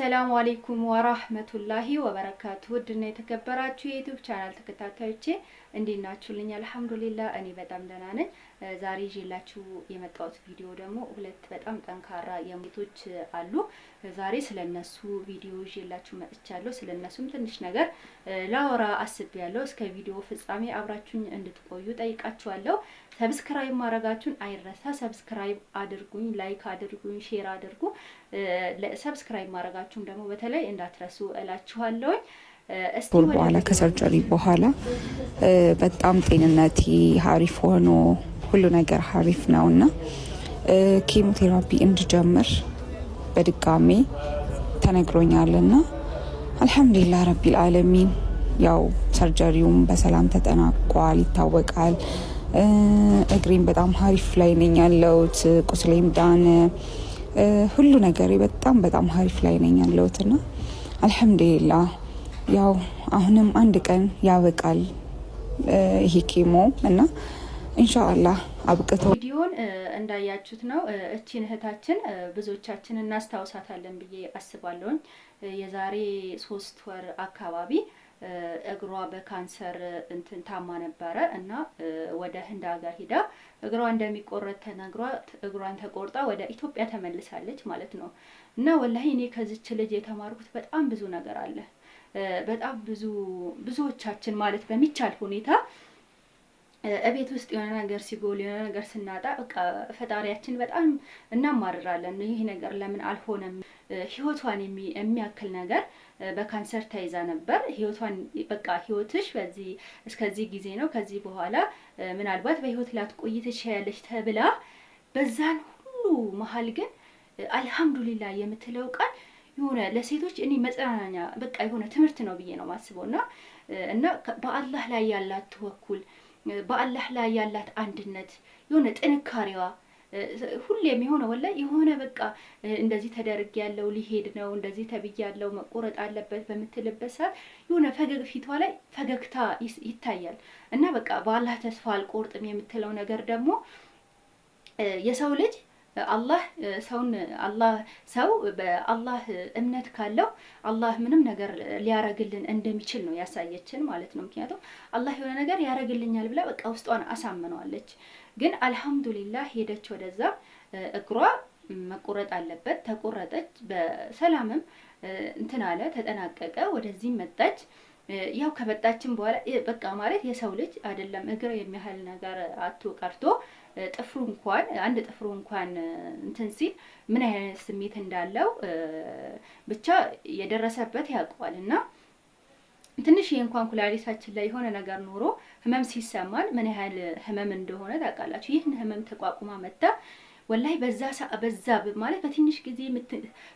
አሰላሙ አለይኩም ወራህመቱላሂ ወበረካቱ። ውድና የተከበራችሁ የዩቲዩብ ቻናል ተከታታዮቼ እንዴት ናችሁልኝ? አልሐምዱሊላህ እኔ በጣም ደህና ነኝ። ዛሬ ይዤላችሁ የመጣሁት ቪዲዮ ደግሞ ሁለት በጣም ጠንካራ የሙቶች አሉ። ዛሬ ስለነሱ ቪዲዮ ይዤላችሁ መጥቻለሁ። ስለነሱም ትንሽ ነገር ላወራ አስቤያለሁ። እስከ ቪዲዮ ፍጻሜ አብራችሁኝ እንድትቆዩ ጠይቃችኋለሁ። ሰብስክራይብ ማድረጋችሁን አይረሳ። ሰብስክራይብ አድርጉኝ፣ ላይክ አድርጉኝ፣ ሼር አድርጉ። ሰብስክራይብ ማድረጋችሁን ደግሞ በተለይ እንዳትረሱ እላችኋለሁ። ቶር በኋላ ከሰርጀሪ በኋላ በጣም ጤንነቴ ሀሪፍ ሆኖ ሁሉ ነገር ሀሪፍ ነውና ኬሞቴራፒ እንድጀምር በድጋሜ ተነግሮኛልና አልሐምዱሊላህ ረቢል ዓለሚን። ያው ሰርጀሪውም በሰላም ተጠናቋል ይታወቃል። እግሬም በጣም ሀሪፍ ላይ ነኝ ያለሁት። ቁስሌም ዳነ። ሁሉ ነገሬ በጣም ሀሪፍ ላይ ነኝ ያለሁትና አልሐምዱሊላህ። ያው አሁንም አንድ ቀን ያበቃል ይሄ ኬሞ እና ኢንሻአላህ አብቅቶ ቪዲዮን እንዳያችሁት ነው። እቺን እህታችን ብዙዎቻችን እናስታውሳታለን ብዬ አስባለሁ። የዛሬ 3 ወር አካባቢ እግሯ በካንሰር ታማ ነበረ እና ወደ ህንድ ሀገር ሄዳ እግሯ እንደሚቆረጥ ተነግሯት እግሯን ተቆርጣ ወደ ኢትዮጵያ ተመልሳለች ማለት ነው። እና ወላሂ እኔ ከዚች ልጅ የተማርኩት በጣም ብዙ ነገር አለ። በጣም ብዙዎቻችን ማለት በሚቻል ሁኔታ እቤት ውስጥ የሆነ ነገር ሲጎል የሆነ ነገር ስናጣ በቃ ፈጣሪያችን በጣም እናማርራለን። ይሄ ነገር ለምን አልሆነም? ህይወቷን የሚያክል ነገር በካንሰር ተይዛ ነበር። ህይወቷን በቃ ህይወትሽ በዚህ እስከዚህ ጊዜ ነው፣ ከዚህ በኋላ ምናልባት በህይወት ላትቆይ ትችያለሽ ተብላ በዛን ሁሉ መሀል ግን አልሐምዱሊላህ የምትለው ቃል የሆነ ለሴቶች እኔ መጽናኛ በቃ የሆነ ትምህርት ነው ብዬ ነው ማስበው። እና በአላህ ላይ ያላት ተወኩል፣ በአላህ ላይ ያላት አንድነት፣ የሆነ ጥንካሬዋ ሁሌም የሆነ ወላሂ የሆነ በቃ እንደዚህ ተደርግ ያለው ሊሄድ ነው እንደዚህ ተብያ ያለው መቆረጥ አለበት በምትልበት ሰዓት የሆነ ፊቷ ላይ ፈገግታ ይታያል። እና በቃ በአላህ ተስፋ አልቆርጥም የምትለው ነገር ደግሞ የሰው ልጅ አላህ ሰው በአላህ እምነት ካለው አላህ ምንም ነገር ሊያረግልን እንደሚችል ነው ያሳየችን ማለት ነው። ምክንያቱም አላህ የሆነ ነገር ያረግልኛል ብላ በቃ ውስጧን አሳምነዋለች። ግን አልሐምዱሊላህ ሄደች ወደዛ። እግሯ መቆረጥ አለበት ተቆረጠች። በሰላምም አለ ተጠናቀቀ። ወደዚህ መጣች። ያው ከመጣችን በኋላ በቃ ማለት የሰው ልጅ አይደለም እግር የሚያህል ነገር አቶ ቀርቶ ጥፍሩ እንኳን አንድ ጥፍሩ እንኳን ሲል ምን አይነት ስሜት እንዳለው ብቻ የደረሰበት ያውቀዋል። እና ትንሽ እንኳን ኩላሊታችን ላይ የሆነ ነገር ኖሮ ህመም ሲሰማን ምን ያህል ህመም እንደሆነ ታውቃላችሁ። ይህን ህመም ተቋቁማ መጣ። ወላሂ በዛ ማለት በትንሽ ጊዜ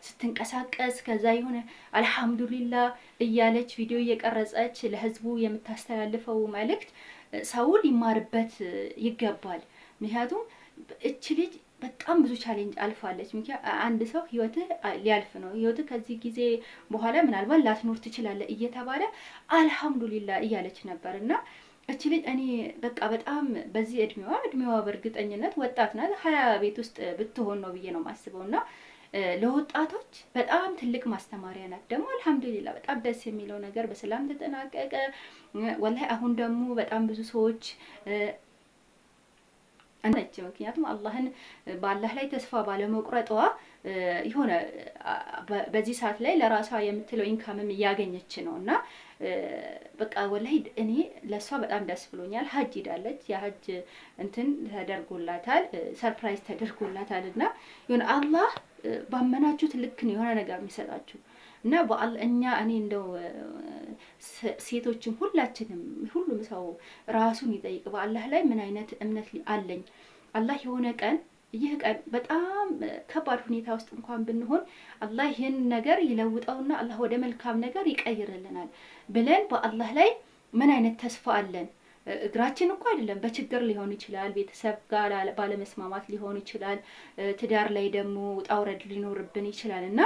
ስትንቀሳቀስ ከዛ የሆነ አልሐምዱሊላህ እያለች ቪዲዮ እየቀረጸች ለህዝቡ የምታስተላልፈው መልእክት ሰው ሊማርበት ይገባል። ምክንያቱም እቺ ልጅ በጣም ብዙ ቻሌንጅ አልፋለች። አንድ ሰው ህይወትህ ሊያልፍ ነው፣ ህይወትህ ከዚህ ጊዜ በኋላ ምናልባት ላትኖር ትችላለህ እየተባለ አልሐምዱሊላህ እያለች ነበርና እቺ ልጅ እኔ በቃ በጣም በዚህ እድሜዋ በእርግጠኝነት ወጣት ናት። 20 ቤት ውስጥ ብትሆን ነው ብዬ ነው የማስበውና ለወጣቶች በጣም ትልቅ ማስተማሪያ ናት። ደግሞ አልሐምዱሊላህ በጣም ደስ የሚለው ነገር በሰላም ተጠናቀቀ። ወላሂ አሁን ደግሞ በጣም ብዙ ሰዎች ምክንያቱም በአላህ ላይ ተስፋ ባለመቁረጧ የሆነ በዚህ ሰዓት ላይ ለራሷ የምትለው ኢንካምም እያገኘች ነው። እና በቃ ወላሂ እኔ ለሷ በጣም ደስ ብሎኛል። ሀጅ ሄዳለች። የሀጅ ተደርጎላታል፣ ሰርፕራይዝ ተደርጎላታል። እና የሆነ አላህ ባመናችሁት ልክ ነው የሆነ ነገር የሚሰጣችሁ። እና እኔ እንደው ሴቶችም ሁላችንም ሁሉም ሰው ራሱን ይጠይቅ። በአላህ ላይ ምን አይነት እምነት አለኝ? አላህ የሆነ ቀን ይህ ቀን በጣም ከባድ ሁኔታ ውስጥ እንኳን ብንሆን አላህ ይህን ነገር ይለውጠውና አላህ ወደ መልካም ነገር ይቀይርልናል ብለን በአላህ ላይ ምን አይነት ተስፋ አለን? እግራችን እኮ አይደለም በችግር ሊሆን ይችላል፣ ቤተሰብ ጋር ባለመስማማት ሊሆን ይችላል፣ ትዳር ላይ ደግሞ ውጣ ውረድ ሊኖርብን ይችላል። እና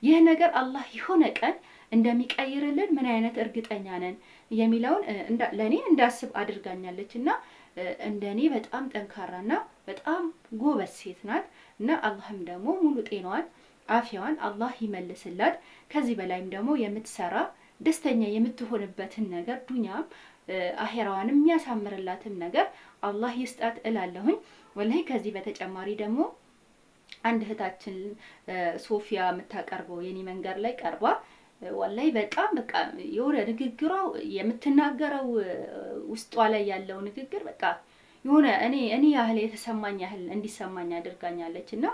ይህ ነገር አላህ የሆነ ቀን እንደሚቀይርልን ምን አይነት እርግጠኛ ነን የሚለውን ለኔ እንዳስብ አድርጋኛለች። እና እንደኔ በጣም ጠንካራና በጣም ጎበዝ ሴት ናት። እና አላህም ደግሞ ሙሉ ጤናዋን አፊያዋን አላህ ይመልስላት። ከዚህ በላይም ደግሞ የምትሰራ ደስተኛ የምትሆንበትን ነገር ዱንያም አኺራዋንም የሚያሳምርላትም ነገር አላህ ይስጣት እላለሁኝ። ወላሂ ከዚህ በተጨማሪ ደግሞ አንድ እህታችን ሶፊያ የምታቀርበው የኔ መንገድ ላይ ቀርባ ወላሂ በጣም በቃ የሆነ ንግግሯ የምትናገረው ውስጧ ላይ ያለው ንግግር በቃ የሆነ እኔ ያህል የተሰማኝ ያህል እንዲሰማኝ አድርጋኛለች እና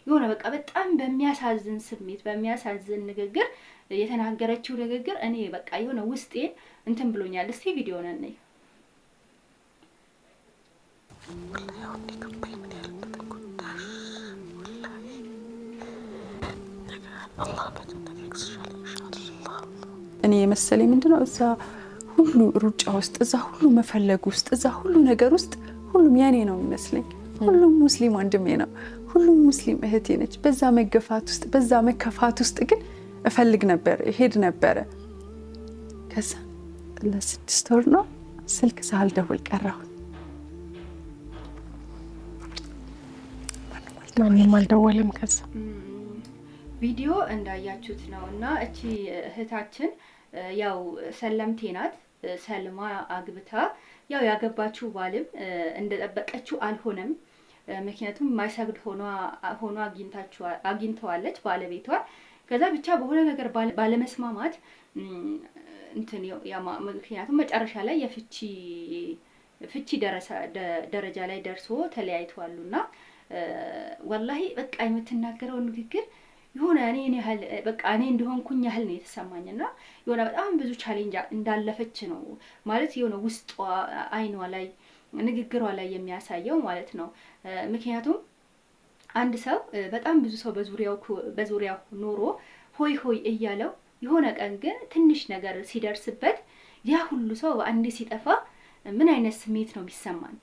የሆነ በቃ በጣም በሚያሳዝን ስሜት በሚያሳዝን ንግግር የተናገረችው ንግግር እኔ በቃ የሆነ ውስጤን እንትን ብሎኛል። እስቲ ቪዲዮ ነን እኔ የመሰለኝ ምንድነው እዛ ሁሉ ሩጫ ውስጥ እዛ ሁሉ መፈለግ ውስጥ እዛ ሁሉ ነገር ውስጥ ሁሉም የኔ ነው የሚመስለኝ። ሁሉም ሙስሊም ወንድሜ ነው፣ ሁሉም ሙስሊም እህቴ ነች። በዛ መገፋት ውስጥ በዛ መከፋት ውስጥ ግን እፈልግ ነበር እሄድ ነበረ። ከዛ ለ6 ወር ነው ስልክ ሳልደውል ቀረሁ። ማንም አልደወለም። ከዛ ቪዲዮ እንዳያችሁት ነውና እቺ እህታችን ያው ሰለምቴ ናት። ሰልማ አግብታ ያው ያገባችው ባልም እንደጠበቀችው አልሆነም። ምክንያቱም ማይሰግድ ሆኖ አግኝተዋለች ባለቤቷ። ከዛ ብቻ በሆነ ነገር ባለመስማማት እንትን ምክንያቱም መጨረሻ ላይ የፍቺ ደረጃ ላይ ደርሶ ተለያይተዋሉና ወላሂ በቃ የምትናገረው ንግግር የሆነ እኔ ያህል በቃ እኔ እንደሆንኩኝ ያህል ነው የተሰማኝና የሆነ በጣም ብዙ ቻሌንጅ እንዳለፈች ነው ማለት የሆነ ውስጧ አይኗ ላይ ንግግሯ ላይ የሚያሳየው ማለት ነው። ምክንያቱም አንድ ሰው በጣም ብዙ ሰው በዙሪያው ኖሮ ሆይ ሆይ እያለው የሆነ ቀን ግን ትንሽ ነገር ሲደርስበት ያ ሁሉ ሰው አንዴ ሲጠፋ ምን አይነት ስሜት ነው የሚሰማን?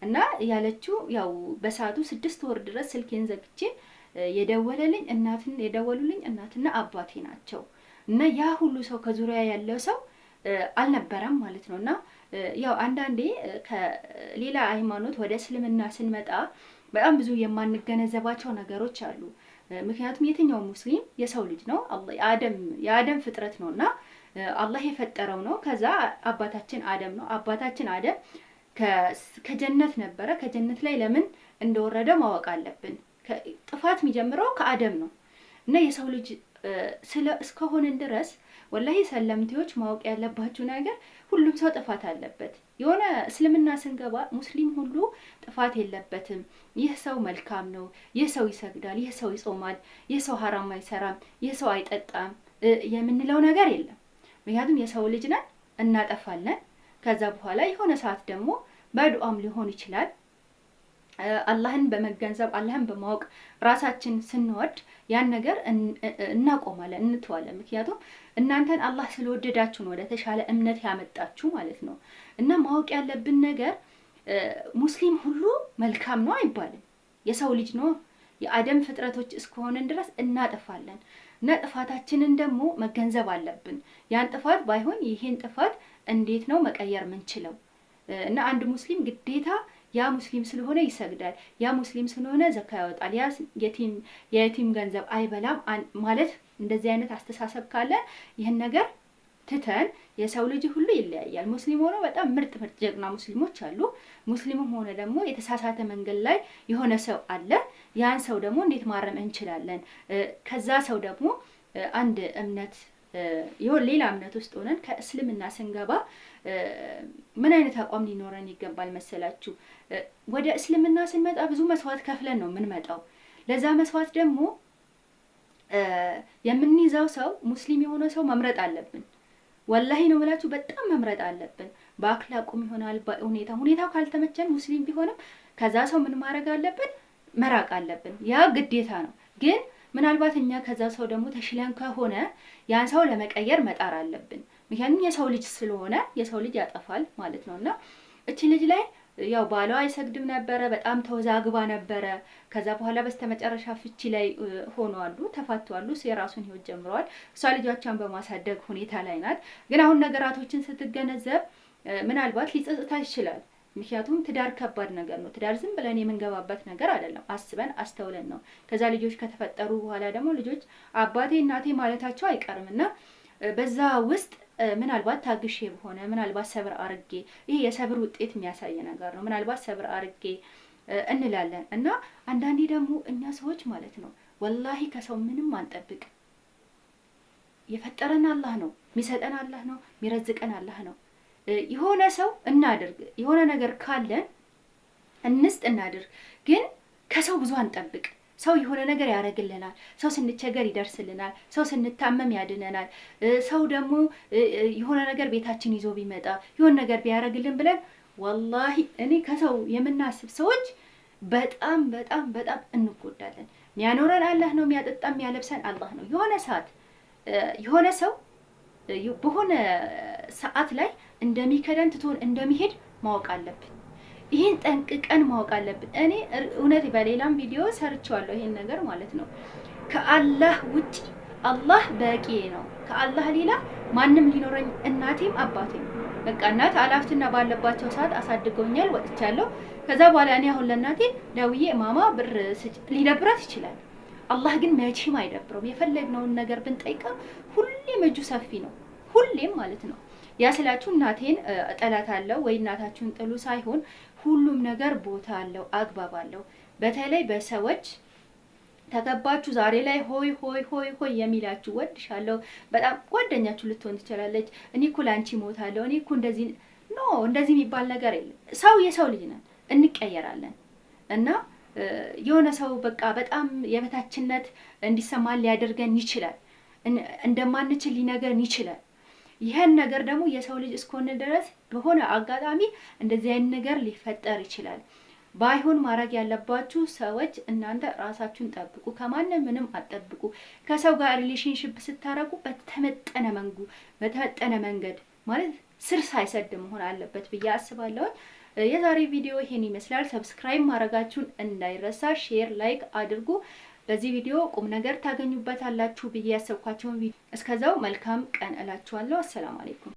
እና ያለችው ያው በሰዓቱ 6 ወር ድረስ ስልኬን ዘግቼ የደወሉልኝ እናትና አባቴ ናቸው እና ያ ሁሉ ሰው ከዙሪያ ያለው ሰው አልነበረም ማለት ነውና ያው አንዳንዴ ከሌላ ሃይማኖት ወደ እስልምና ስንመጣ በጣም ብዙ የማንገነዘባቸው ነገሮች አሉ። ምክንያቱም የትኛው ሙስሊም የሰው ልጅ ነው፣ የአደም ፍጥረት ነውና አላህ የፈጠረው ነው። ከዛ አባታችን አደም ነው። አባታችን አደም ከጀነት ነበረ። ከጀነት ላይ ለምን እንደወረደ ማወቅ አለብን። ጥፋት የሚጀምረው ከአደም ነው እና የሰው ልጅ እስከሆነን ድረስ ወላሂ ሰለምቴዎች ማወቅ ያለባችሁ ነገር ሁሉም ሰው ጥፋት አለበት። የሆነ እስልምና ስንገባ ሙስሊም ሁሉ ጥፋት የለበትም። ይህ ሰው መልካም ነው፣ ይህ ሰው ይሰግዳል፣ ይህ ሰው ይጾማል፣ ይህ ሰው ሐራም አይሰራም፣ ይህ ሰው አይጠጣም የምንለው ነገር የለም። ምክንያቱም የሰው ልጅ ነን፣ እናጠፋለን። ከዛ በኋላ የሆነ ሰዓት ደግሞ በዱዓም ሊሆን ይችላል አላህን በመገንዘብ አላህን በማወቅ ራሳችን ስንወድ ያን ነገር እናቆማለን፣ እንተዋለን። ምክንያቱም እናንተን አላህ ስለወደዳችሁ ነው ወደ ተሻለ እምነት ያመጣችሁ ማለት ነው። እና ማወቅ ያለብን ነገር ሙስሊም ሁሉ መልካም ነው አይባልም። የሰው ልጅ ነው፣ የአደም ፍጥረቶች እስከሆነን ድረስ እናጠፋለን እና ጥፋታችንን ደግሞ መገንዘብ አለብን። ያን ጥፋት ባይሆን ይሄን ጥፋት እንዴት ነው መቀየር ምንችለው? እና አንድ ሙስሊም ግዴታ ያ ሙስሊም ስለሆነ ይሰግዳል፣ ያ ሙስሊም ስለሆነ ዘካ ያወጣል፣ ያ የየቲም ገንዘብ አይበላም ማለት እንደዚህ አይነት አስተሳሰብ ካለ ይህን ነገር ትተን የሰው ልጅ ሁሉ ይለያያል። ሙስሊም ሆኖ በጣም ምርጥ ጀግና ሙስሊሞች አሉ። ሙስሊምም ሆነ ደግሞ የተሳሳተ መንገድ ላይ የሆነ ሰው አለ። ያን ሰው ደግሞ እንዴት ማረም እንችላለን? ከዛ ሰው ደግሞ አንድ እምነት ሌላ እምነት ውስጥ ሆነን ከእስልምና ስንገባ ምን አይነት አቋም ሊኖረን ይገባል መሰላችሁ? ወደ እስልምና ስንመጣ ብዙ መስዋዕት ከፍለን ነው የምንመጣው። ለዛ መስዋዕት ደግሞ የምንይዘው ሰው ሙስሊም የሆነ ሰው መምረጥ አለብን። ወላሂ ነው ብላችሁ በጣም መምረጥ አለብን። በአክላቁም ይሆናል ሁኔታው ካልተመቸን ሙስሊም ቢሆንም ከዛ ሰው ምን ማድረግ አለብን? መራቅ አለብን። ያ ግዴታ ነው። ግን ምናልባት እኛ ከዛ ሰው ደግሞ ተሽለን ከሆነ ያን ሰው ለመቀየር መጣር አለብን። ምክንያቱም የሰው ልጅ ስለሆነ የሰው ልጅ ያጠፋል ማለት ነውና እቺ ልጅ ላይ ያው ባሏ አይሰግድም ነበረ፣ በጣም ተወዛግባ ነበረ። ከዛ በኋላ በስተመጨረሻ ፍቺ ላይ ሆነዋሉ፣ ተፋተዋሉ። የራሱን ህይወት ጀምረዋል። እሷ ልጆቿን በማሳደግ ሁኔታ ላይ ናት። ግን አሁን ነገራቶችን ስትገነዘብ ምናልባት ሊጸጽታት ይችላል። ምክንያቱም ትዳር ከባድ ነገር ነው። ትዳር ዝም ብለን የምንገባበት ነገር አይደለም። አስበን አስተውለን ነው። ከዛ ልጆች ከተፈጠሩ በኋላ ደግሞ ልጆች አባቴ እናቴ ማለታቸው አይቀርምና በዛ ውስጥ ምናልባት ታግሼ በሆነ ምናልባት ሰብር አርጌ ይሄ የሰብር ውጤት የሚያሳይ ነገር ነው። ምናልባት ሰብር አርጌ እንላለን እና አንዳንዴ ደግሞ እኛ ሰዎች ማለት ነው ወላሂ ከሰው ምንም አንጠብቅ። የፈጠረን አላህ ነው፣ የሚሰጠን አላህ ነው፣ የሚረዝቀን አላህ ነው። የሆነ ሰው እናድርግ፣ የሆነ ነገር ካለን እንስጥ እናድርግ፣ ግን ከሰው ብዙ አንጠብቅ። ሰው የሆነ ነገር ያደርግልናል፣ ሰው ስንቸገር ይደርስልናል፣ ሰው ስንታመም ያድነናል፣ ሰው ደግሞ የሆነ ነገር ቤታችን ይዞ ቢመጣ የሆነ ነገር ቢያደርግልን ብለን ወላሂ እኔ ከሰው የምናስብ ሰዎች በጣም በጣም በጣም እንጎዳለን። የሚያኖረን አላህ ነው፣ የሚያጠጣን የሚያለብሰን አላህ ነው። የሆነ ሰዓት የሆነ ሰው በሆነ ሰዓት ላይ እንደሚከደን ትቶን እንደሚሄድ ማወቅ አለብን። ይሄን ጠንቅቀን ማወቅ አለብን። እኔ እውነት በሌላም ቪዲዮ ሰርቻለሁ ይሄን ነገር ማለት ነው። ከአላህ ውጪ አላህ በቂ ነው። ከአላህ ሌላ ማንም ሊኖረኝ እናቴም አባቴም በቃ እናት አላፍትና ባለባቸው ሰዓት አሳድገውኛል፣ ወጥቻለሁ። ከዛ በኋላ እኔ አሁን ለእናቴ ደውዬ ማማ ብር ሊደብራት ይችላል። አላህ ግን መቼም አይደብረውም። የፈለግነውን ነገር ብንጠይቀው ሁሌም እጁ ሰፊ ነው፣ ሁሌም ማለት ነው። ያ ስላችሁ እናቴን እጠላታለሁ ወይ እናታችሁን ጥሉ ሳይሆን ሁሉም ነገር ቦታ አለው፣ አግባብ አለው። በተለይ በሰዎች ተገባችሁ ዛሬ ላይ ሆይ ሆይ ሆይ ሆይ የሚላችሁ ወድሻለሁ በጣም ጓደኛችሁ ልትሆን ትችላለች። እኔ እኮ ላንቺ ሞታለሁ፣ እኔ እኮ እንደዚህ እንደዚህ የሚባል ነገር የለም። ሰው የሰው ልጅ ነን፣ እንቀየራለን እና የሆነ ሰው በቃ በጣም የበታችነት እንዲሰማን ሊያደርገን ይችላል፣ እንደማንችል ሊነገርን ይችላል። ይሄን ነገር ደግሞ የሰው ልጅ እስከሆነ ድረስ በሆነ አጋጣሚ እንደዚህ አይነት ነገር ሊፈጠር ይችላል። ባይሆን ማድረግ ያለባችሁ ሰዎች እናንተ ራሳችሁን ጠብቁ። ከማንም ምንም አትጠብቁ። ከሰው ጋር ሪሌሽንሺፕ ስታረጉ በተመጠነ መንገድ ማለት ስር ሳይሰድ መሆን አለበት ብዬ አስባለሁ። የዛሬ ቪዲዮ ይሄን ይመስላል። ሰብስክራይብ ማድረጋችሁን እንዳይረሳ፣ ሼር፣ ላይክ አድርጉ። በዚህ ቪዲዮ ቁም ነገር ታገኙበታላችሁ ብዬ ያሰብኳቸውን ቪዲዮ እስከዛው መልካም ቀን እላችኋለሁ። አሰላሙ አለይኩም።